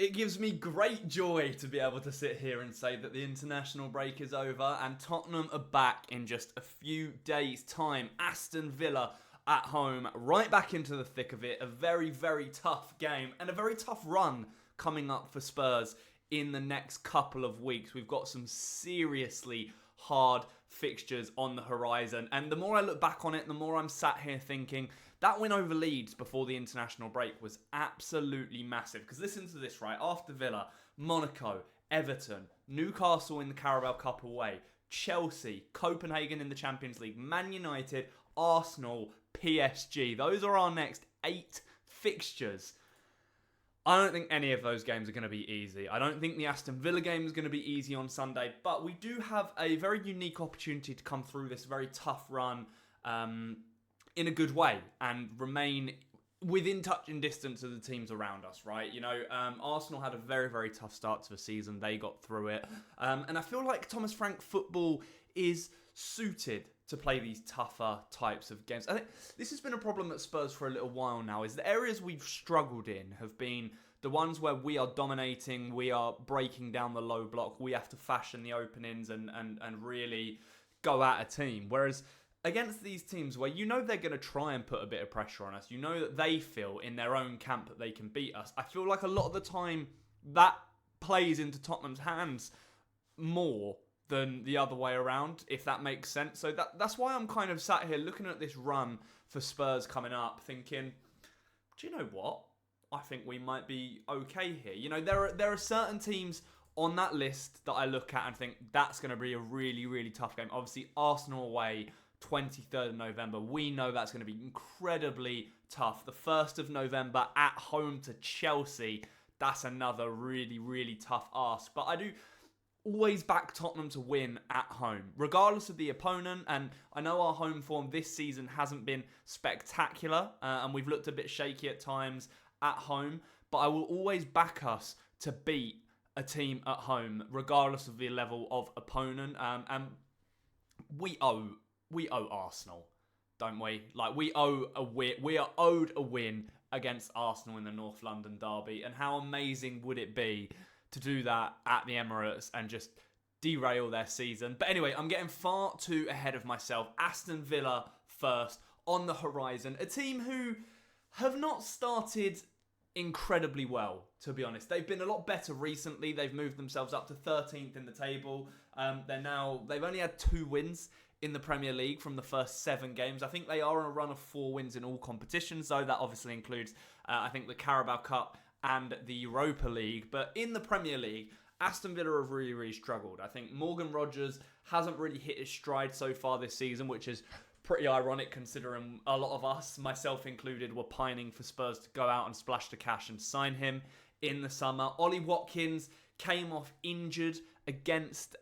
It gives me great joy to be able to sit here and say that the international break is over and Tottenham are back in just a few days' time. Aston Villa at home, right back into the thick of it. A very, very tough game and a very tough run coming up for Spurs in the next couple of weeks. We've got some seriously hard fixtures on the horizon. And the more I look back on it, the more I'm sat here thinking that win over Leeds before the international break was absolutely massive. Because listen to this, right? After Villa, Monaco, Everton, Newcastle in the Carabao Cup away, Chelsea, Copenhagen in the Champions League, Man United, Arsenal, PSG. Those are our next 8 fixtures. I don't think any of those games are going to be easy. I don't think the Aston Villa game is going to be easy on Sunday, but we do have a very unique opportunity to come through this very tough run in a good way and remain within touching distance of the teams around us, right? You know, Arsenal had a very, very tough start to the season. They got through it. And I feel like Thomas Frank football is suited to play these tougher types of games. I think this has been a problem at Spurs for a little while now, is the areas we've struggled in have been the ones where we are dominating, we are breaking down the low block, we have to fashion the openings and really go at a team. Whereas against these teams where you know they're going to try and put a bit of pressure on us, you know that they feel in their own camp that they can beat us, I feel like a lot of the time that plays into Tottenham's hands more than the other way around, if that makes sense. So that's why I'm kind of sat here looking at this run for Spurs coming up, thinking, do you know what? I think we might be okay here. You know, there are certain teams on that list that I look at and think that's going to be a really, really tough game. Obviously, Arsenal away, 23rd of November. We know that's going to be incredibly tough. The 1st of November at home to Chelsea. That's another really, really tough ask. But I do always back Tottenham to win at home, regardless of the opponent. And I know our home form this season hasn't been spectacular, and we've looked a bit shaky at times at home, but I will always back us to beat a team at home, regardless of the level of opponent. And we owe Arsenal, don't we? Like, we owe a win. We are owed a win against Arsenal in the North London derby. And how amazing would it be to do that at the Emirates and just derail their season? But anyway, I'm getting far too ahead of myself. Aston Villa first on the horizon. A team who have not started incredibly well, to be honest. They've been a lot better recently. They've moved themselves up to 13th in the table. They've only had 2 wins in the Premier League from the first 7 games. I think they are on a run of 4 wins in all competitions, though. That obviously includes, I think, the Carabao Cup and the Europa League. But in the Premier League, Aston Villa have really, really struggled. I think Morgan Rogers hasn't really hit his stride so far this season, which is pretty ironic considering a lot of us, myself included, were pining for Spurs to go out and splash the cash and sign him in the summer. Ollie Watkins came off injured against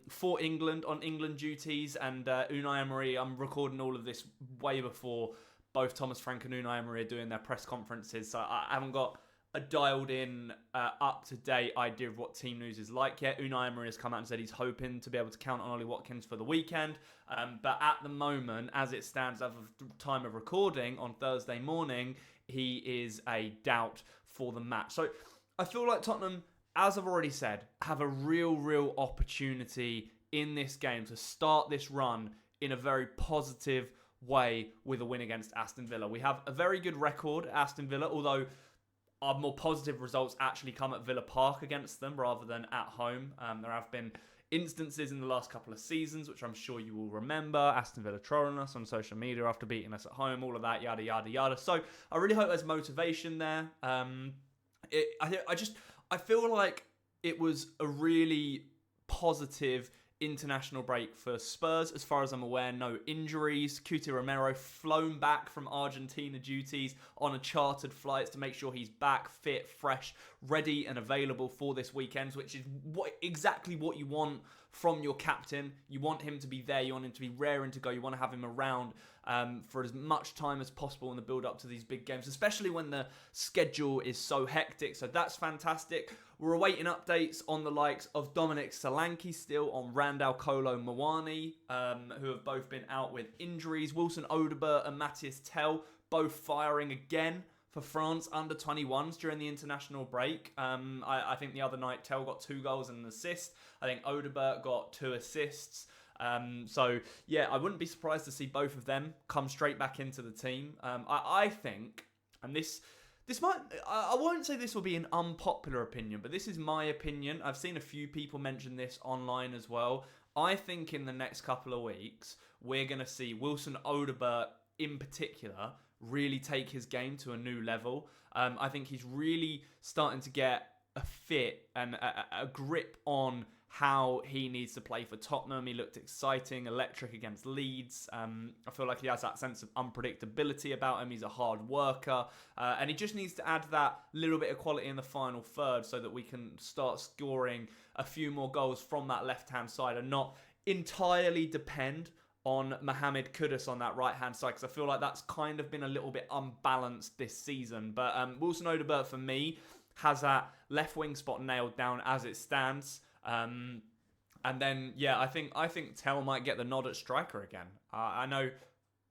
for England on England duties, and Unai Emery, I'm recording all of this way before both Thomas Frank and Unai Emery are doing their press conferences, so I haven't got a dialed-in, up-to-date idea of what team news is like yet. Unai Emery has come out and said he's hoping to be able to count on Ollie Watkins for the weekend. But at the moment, as it stands as of time of recording on Thursday morning, he is a doubt for the match. So I feel like Tottenham, as I've already said, have a real opportunity in this game to start this run in a very positive way with a win against Aston Villa. We have a very good record at Aston Villa, although our more positive results actually come at Villa Park against them rather than at home. There have been instances in the last couple of seasons, which I'm sure you will remember. Aston Villa trolling us on social media after beating us at home, all of that, yada, yada, yada. So I really hope there's motivation there. I feel like it was a really positive international break for Spurs. As far as I'm aware, no injuries. Cuti Romero flown back from Argentina duties on a chartered flight to make sure he's back, fit, fresh, ready and available for this weekend, which is exactly what you want from your captain. You want him to be there. You want him to be raring to go. You want to have him around for as much time as possible in the build-up to these big games, especially when the schedule is so hectic. So that's fantastic. We're awaiting updates on the likes of Dominic Solanke still, on Randall Kolo Muani, who have both been out with injuries. Wilson Odobert and Matthias Tell both firing again for France under 21s during the international break. I think the other night Tell got 2 goals and an assist. I think Odebert got 2 assists. So yeah, I wouldn't be surprised to see both of them come straight back into the team. I think, and this might, I won't say this will be an unpopular opinion, but this is my opinion. I've seen a few people mention this online as well. I think in the next couple of weeks, we're going to see Wilson Odebert in particular really take his game to a new level. I think he's really starting to get a fit and a grip on how he needs to play for Tottenham. He looked exciting, electric against Leeds. I feel like he has that sense of unpredictability about him. He's a hard worker. And he just needs to add that little bit of quality in the final third so that we can start scoring a few more goals from that left-hand side and not entirely depend on Mohamed Kudus on that right-hand side, because I feel like that's kind of been a little bit unbalanced this season. But Wilson Odebert, for me, has that left wing spot nailed down as it stands. And then, yeah, I think Tell might get the nod at striker again. I know,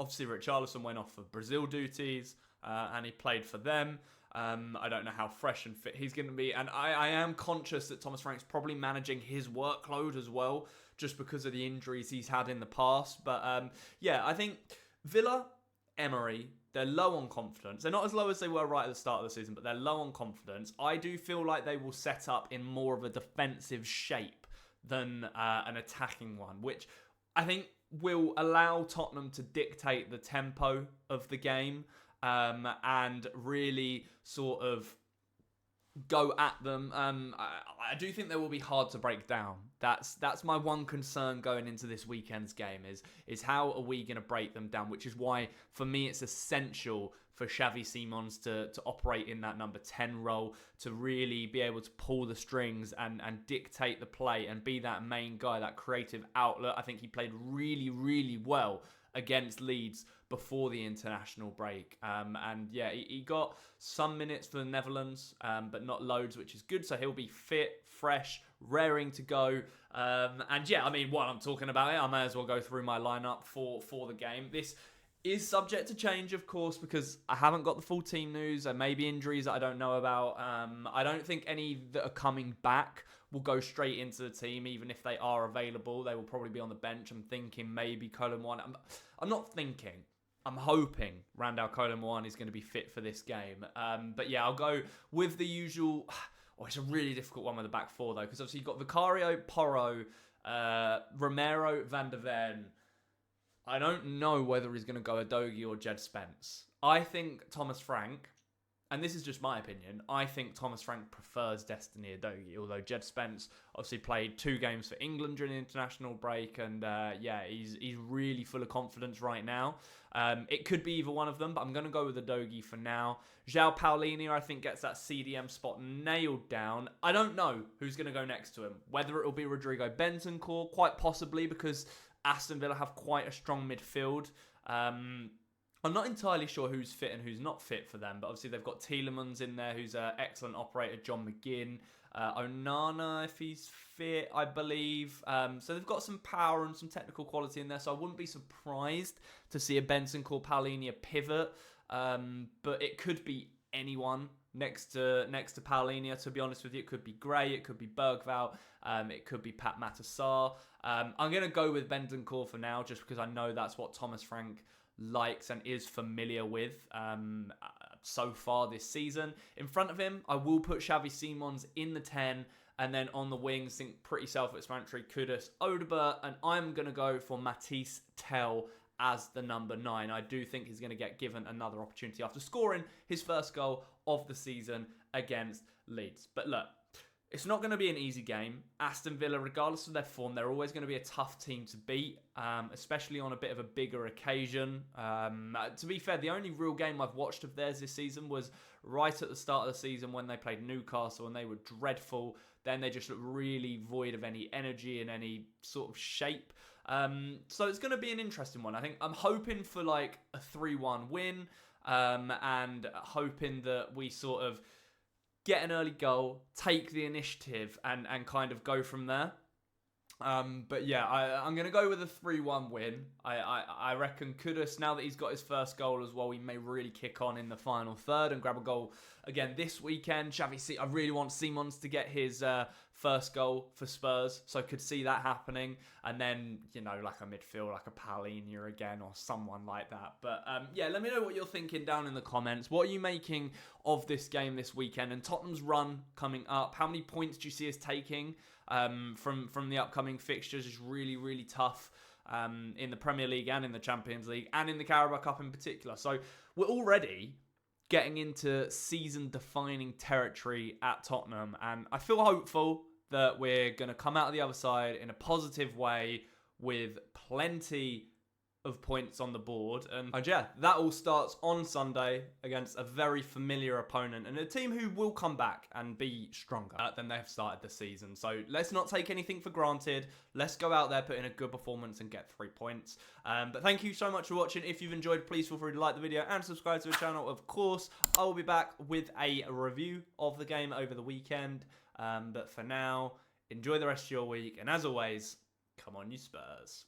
obviously, Richarlison went off for Brazil duties, and he played for them. I don't know how fresh and fit he's going to be. And I am conscious that Thomas Frank's probably managing his workload as well, just because of the injuries he's had in the past. But yeah, I think Villa, Emery, they're low on confidence. They're not as low as they were right at the start of the season, but they're low on confidence. I do feel like they will set up in more of a defensive shape than an attacking one, which I think will allow Tottenham to dictate the tempo of the game and really sort of go at them. I do think they will be hard to break down. That's my one concern going into this weekend's game is how are we going to break them down, which is why for me it's essential for Xavi Simons to operate in that number 10 role, to really be able to pull the strings and dictate the play and be that main guy, that creative outlet. I think he played really, really well against Leeds before the international break. And yeah, he got some minutes for the Netherlands, but not loads, which is good. So he'll be fit, fresh, raring to go. And yeah, I mean, while I'm talking about it, I may as well go through my lineup for the game. This is subject to change, of course, because I haven't got the full team news. There may be injuries that I don't know about. I don't think any that are coming back will go straight into the team, even if they are available. They will probably be on the bench. I'm thinking maybe Colin One. I'm not thinking. I'm hoping Randall Colin One is going to be fit for this game. But yeah, I'll go with the usual. Oh, it's a really difficult one with the back four, though, because obviously you've got Vicario, Porro, Romero, Van der Ven. I don't know whether he's going to go Udogie or Jed Spence. I think Thomas Frank, and this is just my opinion, I think Thomas Frank prefers Destiny Udogie, although Jed Spence obviously played 2 games for England during the international break, and yeah, he's really full of confidence right now. It could be either one of them, but I'm going to go with Udogie for now. João Paulinho, I think, gets that CDM spot nailed down. I don't know who's going to go next to him, whether it will be Rodrigo Bentancur, quite possibly, because Aston Villa have quite a strong midfield. I'm not entirely sure who's fit and who's not fit for them, but obviously they've got Tielemans in there, who's an excellent operator, John McGinn, Onana, if he's fit, I believe. So they've got some power and some technical quality in there, so I wouldn't be surprised to see a Bentancur Paulinho pivot, but it could be anyone next to Paulinho, to be honest with you. It could be Gray, it could be Bergvall, it could be Pat Matassar. I'm going to go with Bentancur for now, just because I know that's what Thomas Frank likes and is familiar with so far this season. In front of him, I will put Xavi Simons in the 10, and then on the wings, think pretty self-explanatory, Kudus, Odebert, and I'm going to go for Matisse Tell as the number 9. I do think he's going to get given another opportunity after scoring his first goal of the season against Leeds. But look, it's not going to be an easy game. Aston Villa, regardless of their form, they're always going to be a tough team to beat, especially on a bit of a bigger occasion. To be fair, the only real game I've watched of theirs this season was right at the start of the season when they played Newcastle, and they were dreadful. Then they just looked really void of any energy and any sort of shape. So it's going to be an interesting one. I think I'm hoping for like a 3-1 win, and hoping that we sort of get an early goal, take the initiative, and kind of go from there. But yeah, I'm going to go with a 3-1 win. I reckon Kudus, now that he's got his first goal as well, he may really kick on in the final third and grab a goal again this weekend. I really want Simons to get his first goal for Spurs, so I could see that happening. And then, you know, like a midfield, like a Palhinha again or someone like that. But yeah, let me know what you're thinking down in the comments. What are you making of this game this weekend and Tottenham's run coming up? How many points do you see us taking from the upcoming fixtures? Is really, really tough in the Premier League and in the Champions League and in the Carabao Cup in particular. So we're already getting into season-defining territory at Tottenham, and I feel hopeful that we're going to come out of the other side in a positive way with plenty of points on the board. And yeah, that all starts on Sunday against a very familiar opponent and a team who will come back and be stronger than they've started the season. So let's not take anything for granted. Let's go out there, put in a good performance and get 3 points. But thank you so much for watching. If you've enjoyed, please feel free to like the video and subscribe to the channel. Of course, I will be back with a review of the game over the weekend. But for now, enjoy the rest of your week. And as always, come on you Spurs.